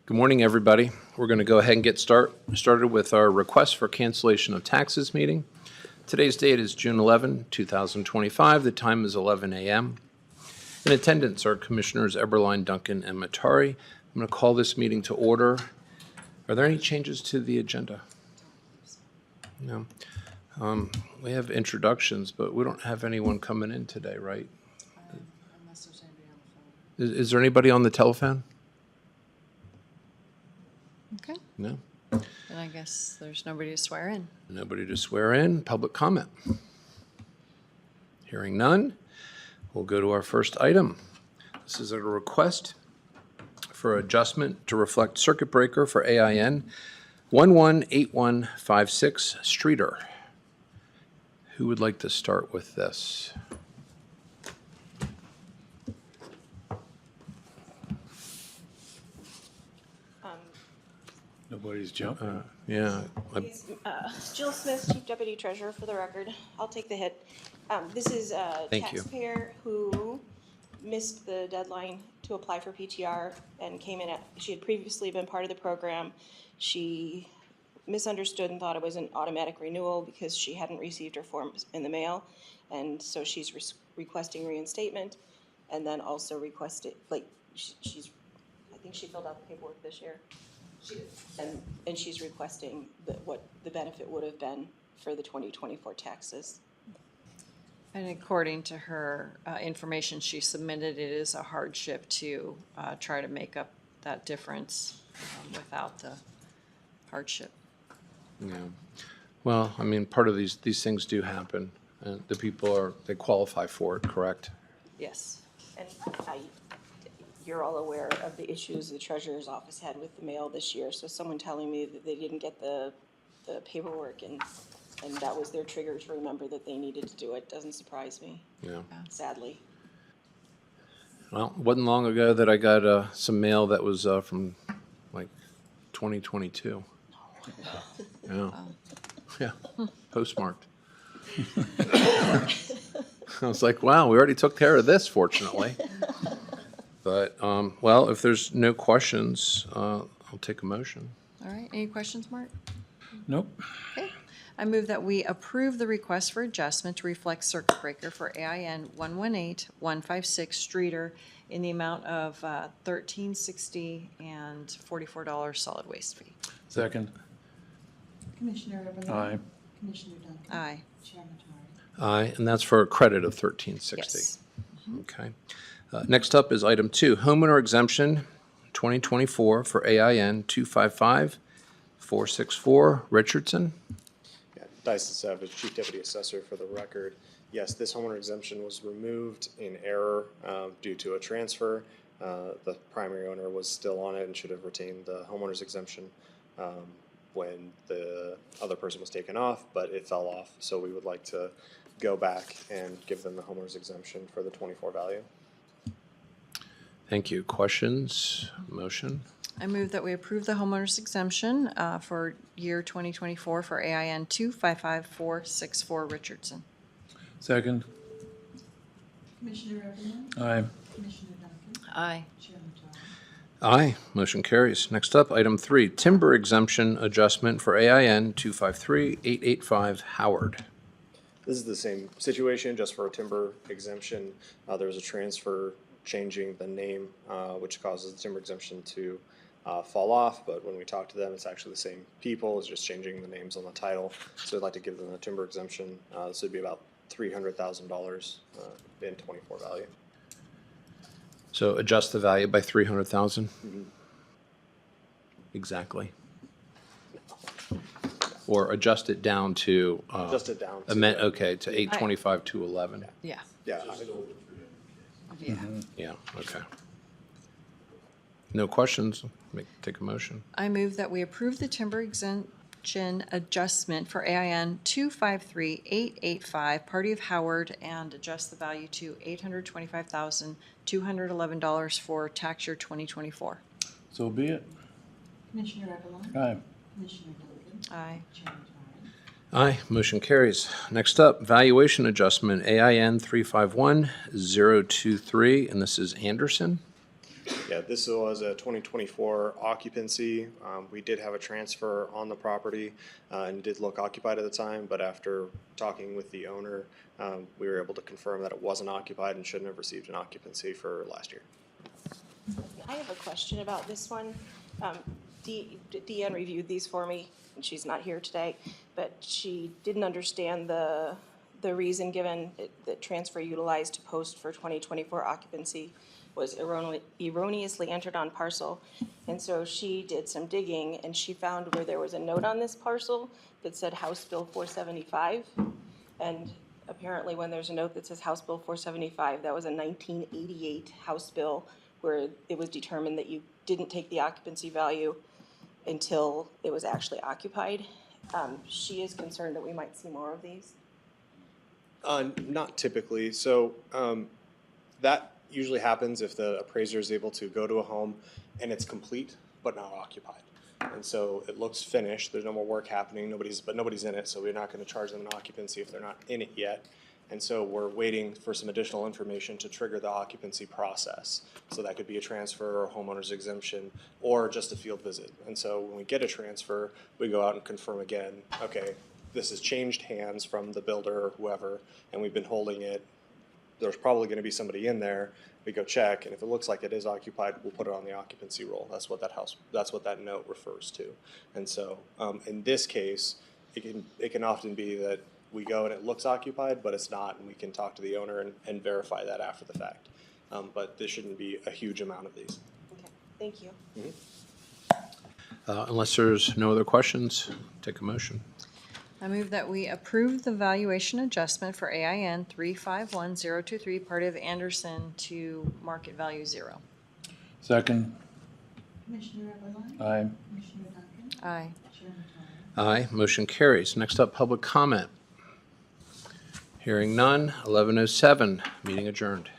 Good morning, everybody. We're going to go ahead and get started with our request for cancellation of taxes meeting. Today's date is June 11, 2025. The time is 11 a.m. In attendance are Commissioners Eberline, Duncan, and Matari. I'm going to call this meeting to order. Are there any changes to the agenda? No. We have introductions, but we don't have anyone coming in today, right? Unless there's anybody on the phone. Is there anybody on the telephone? Okay, No. then I guess there's nobody to swear in. Nobody to swear in. Public comment. Hearing none, we'll go to our first item. This is a request for adjustment to reflect circuit breaker for AIN 118156 Streeter. Who would like to start with this? Nobody's jumping. Yeah. Jill Smith, Chief Deputy Treasurer, for the record. I'll take the hit. This is a Thank you. taxpayer who missed the deadline to apply for PTR and came in she had previously been part of the program. She misunderstood and thought it was an automatic renewal because she hadn't received her forms in the mail. And so she's requesting reinstatement and then also requested, I think she filled out the paperwork this year. She did. And she's requesting what the benefit would have been for the 2024 taxes. And according to her information she submitted, it is a hardship to try to make up that difference without the hardship. Yeah. Well, I mean, part of these things do happen. And the people they qualify for it, correct? Yes. And you're all aware of the issues the treasurer's office had with the mail this year. So someone telling me that they didn't get the paperwork and that was their trigger to remember that they needed to do it doesn't surprise me, Yeah. sadly. Well, it wasn't long ago that I got some mail that was from like 2022. Yeah. Yeah. Postmarked. I was like, wow, we already took care of this, fortunately. But, well, if there's no questions, I'll take a motion. All right, any questions, Mark? Nope. Okay. I move that we approve the request for adjustment to reflect circuit breaker for AIN 118156 Streeter in the amount of $13.60 and $44 solid waste fee. Second. Commissioner Eberline. Aye. Commissioner Duncan. Aye. Chair Matari. Aye, and that's for a credit of $13.60. Yes. Okay. Next up is item 2, homeowner exemption 2024 for AIN 255464 Richardson. Yeah, Dyson Savage, Chief Deputy Assessor, for the record. Yes, this homeowner exemption was removed in error due to a transfer. The primary owner was still on it and should have retained the homeowner's exemption when the other person was taken off, but it fell off. So we would like to go back and give them the homeowner's exemption for the 24 value. Thank you. Questions? Motion? I move that we approve the homeowner's exemption for year 2024 for AIN 255464 Richardson. Second. Commissioner Eberline. Aye. Commissioner Duncan. Aye. Chair Matari. Aye. Motion carries. Next up, item 3, timber exemption adjustment for AIN 253885 Howard. This is the same situation, just for a timber exemption. There was a transfer changing the name, which causes the timber exemption to fall off. But when we talk to them, it's actually the same people. It's just changing the names on the title. So I'd like to give them the timber exemption. This would be about $300,000 in 24 value. So adjust the value by $300,000? Exactly. Or adjust it down to? Adjust it down to Okay, to 825, 211. Yeah. Yeah. Yeah. Yeah, okay. No questions? Take a motion. I move that we approve the timber exemption adjustment for AIN 253885 Party of Howard and adjust the value to $825,211 for tax year 2024. So be it. Commissioner Eberline. Aye. Commissioner Duncan. Aye. Chair Matari. Aye, motion carries. Next up, valuation adjustment, AIN 351023, and this is Anderson. Yeah, this was a 2024 occupancy. We did have a transfer on the property and did look occupied at the time, but after talking with the owner, we were able to confirm that it wasn't occupied and shouldn't have received an occupancy for last year. I have a question about this one. Deanne reviewed these for me, and she's not here today, but she didn't understand the reason given that transfer utilized to post for 2024 occupancy was erroneously entered on parcel. And so she did some digging, and she found where there was a note on this parcel that said House Bill 475. And apparently when there's a note that says House Bill 475, that was a 1988 House Bill where it was determined that you didn't take the occupancy value until it was actually occupied. She is concerned that we might see more of these. Not typically. So that usually happens if the appraiser is able to go to a home and it's complete but not occupied. And so it looks finished. There's no more work happening. Nobody's in it, so we're not going to charge them an occupancy if they're not in it yet. And so we're waiting for some additional information to trigger the occupancy process. So that could be a transfer or homeowner's exemption or just a field visit. And so when we get a transfer, we go out and confirm again, okay, this has changed hands from the builder or whoever, and we've been holding it. There's probably going to be somebody in there. We go check, and if it looks like it is occupied, we'll put it on the occupancy roll. That's what that note refers to. And so in this case, it can often be that we go and it looks occupied, but it's not, and we can talk to the owner and verify that after the fact. But there shouldn't be a huge amount of these. Okay, thank you. Unless there's no other questions, take a motion. I move that we approve the valuation adjustment for AIN 351023, part of Anderson to market value 0. Second. Commissioner Eberline? Aye. Commissioner Duncan? Aye. Chairman Torres? Aye, motion carries. Next up, public comment. Hearing none, 11:07, meeting adjourned.